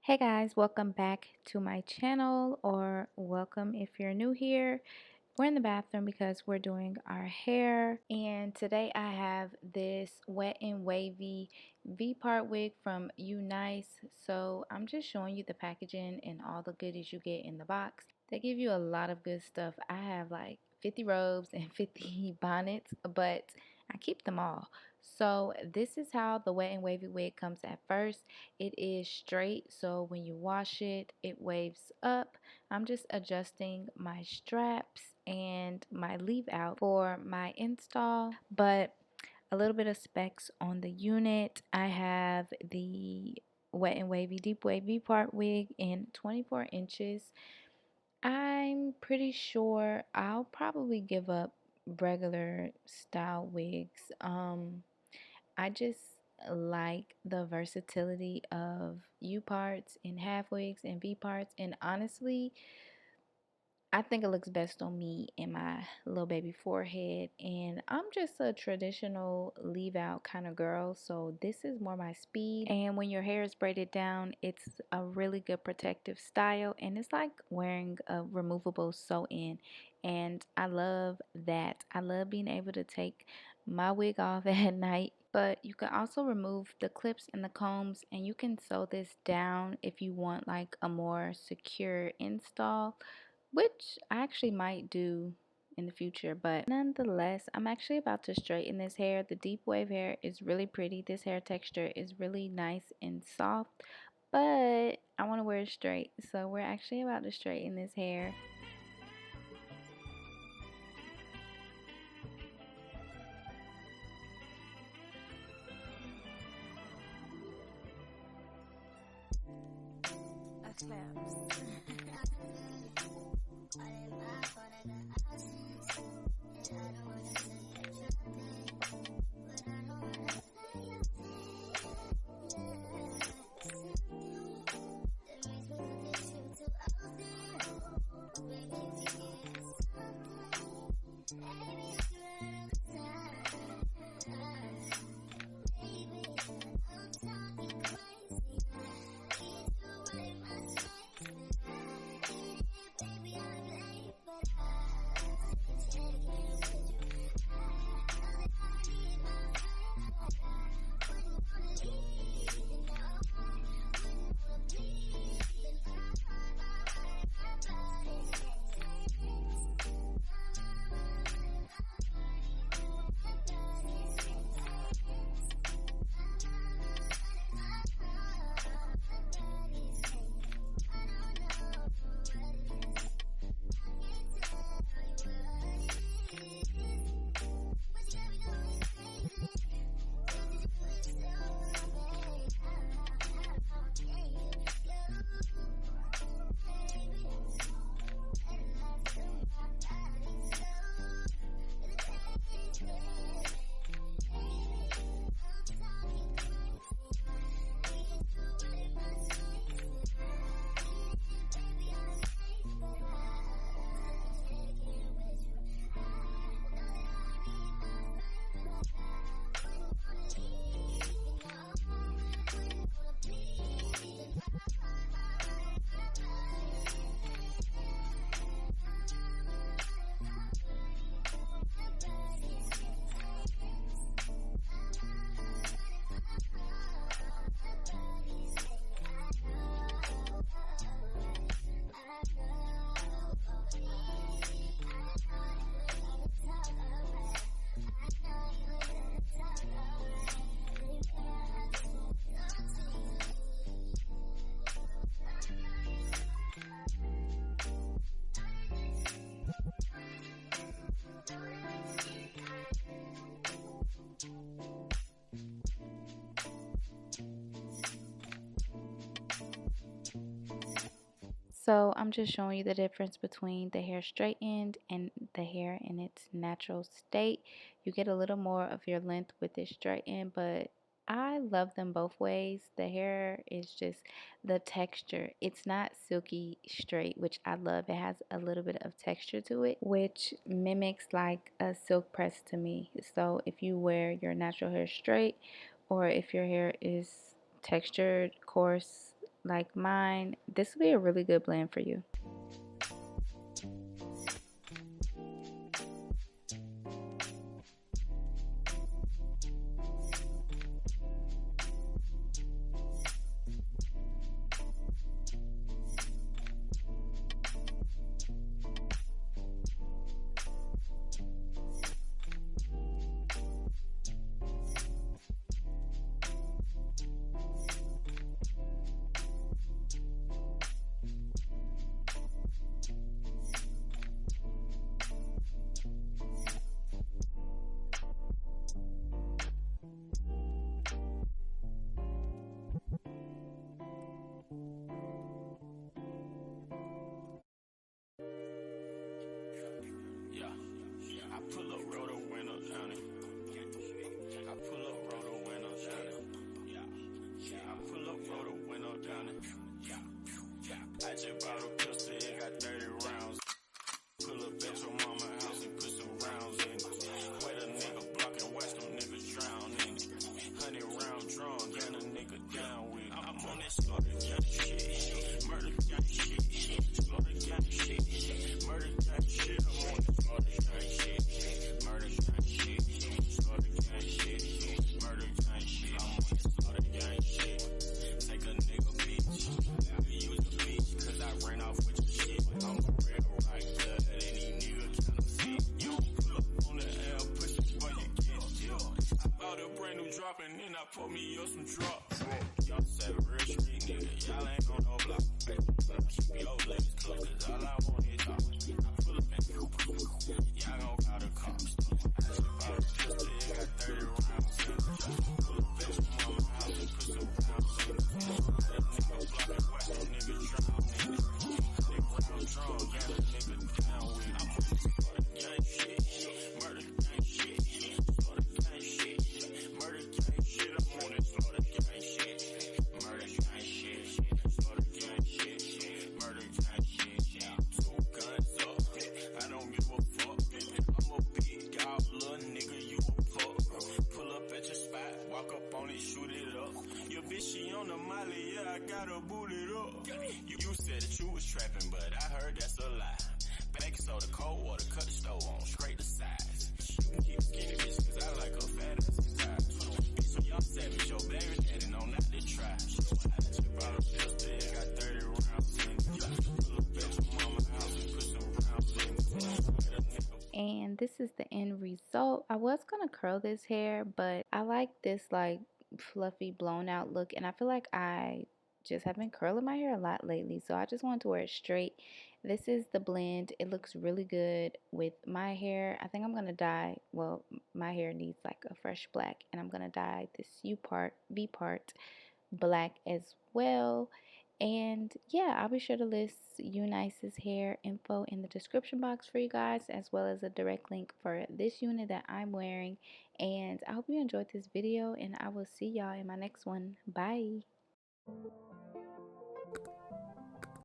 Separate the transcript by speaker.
Speaker 1: Hey guys, welcome back to my channel, or welcome if you're new here. We're in the bathroom because we're doing our hair, and today I have this wet and wavy V-part wig from Unice. So I'm just showing you the packaging and all the goodies you get in the box. They give you a lot of good stuff. I have like 50 robes and 50 bonnets, but I keep them all. So this is how the wet and wavy wig comes at first. It is straight, so when you wash it, it waves up. I'm just adjusting my straps and my leave out for my install, but a little bit of specs on the unit. I have the wet and wavy deep wavy part wig in 24 inches. I'm pretty sure I'll probably give up regular style wigs. I just like the versatility of U parts and half wigs and V parts, and honestly, I think it looks best on me and my little baby forehead. And I'm just a traditional leave out kind of girl, so this is more my speed. And when your hair is braided down, it's a really good protective style, and it's like wearing a removable sew-in. And I love that. I love being able to take my wig off at night, but you can also remove the clips and the combs, and you can sew this down if you want like a more secure install, which I actually might do in the future. But nonetheless, I'm actually about to straighten this hair. The deep wave hair is really pretty. This hair texture is really nice and soft, but I want to wear it straight, so we're actually about to straighten this hair. So I'm just showing you the difference between the hair straightened and the hair in its natural state. You get a little more of your length with it straightened, but I love them both ways. The hair is just the texture. It's not silky straight, which I love. It has a little bit of texture to it, which mimics like a silk press to me. So if you wear your natural hair straight, or if your hair is textured, coarse, like mine, this would be a really good blend for you.
Speaker 2: I just bought a pistol, it got 30 rounds. Pull up at your mama house and put some rounds in it. Wet a nigga block and watch them niggas drown in it. 100-round drum, gun a nigga down with it. I'm on that slaughter gang shit, murder gang shit, slaughter gang shit, murder gang shit. I'm on that slaughter gang shit, murder gang shit, slaughter gang shit, murder gang shit. I'm on that slaughter gang shit. Take a nigga bitch, use a bitch, cause I ran off with your shit. I'm a red right blood, any nigga counterfeit. You pull up on the L, push it for you get still. I bought a brand new drop and then I put me on some drops. Y'all say real street nigga, y'all ain't on no block. Keep your legs closed, cause all I want is talk. I pull up and y'all gon' call the cops. I just bought a pistol, it got 30 rounds in it. Pull up at your mama house and put some rounds in it. That nigga block and watch them niggas drown in it. They round drunk, got a nigga down with it. I'm on this slaughter gang shit, murder gang shit, slaughter gang shit, murder gang shit. I'm on this slaughter gang shit, murder gang shit, slaughter gang shit, murder gang shit. Two guns up, I don't give a fuck. I'm a big dog, little nigga, you a pup. Pull up at your spot, walk up on it, shoot it up. Your bitch, she on the molly, yeah, I gotta boot it up. You said that you was trapping, but I heard that's a lie. Baking soda, cold water, cut the stove on, scrape the sides. You can keep skinny bitch, cause I like her fat ass and thighs. Bitch, so y'all savage, your baby daddy know not to try. I just bought a pistol, it got 30 rounds in it. Pull up at your mama house and put some rounds in it.
Speaker 1: And this is the end result. I was gonna curl this hair, but I like this like fluffy blown out look, and I feel like I just have been curling my hair a lot lately, so I just wanted to wear it straight. This is the blend. It looks really good with my hair. I think I'm gonna dye, well, my hair needs like a fresh black, and I'm gonna dye this Vpart black as well. And yeah, I'll be sure to list Unice's hair info in the description box for you guys, as well as a direct link for this unit that I'm wearing. And I hope you enjoyed this video, and I will see y'all in my next one. Bye.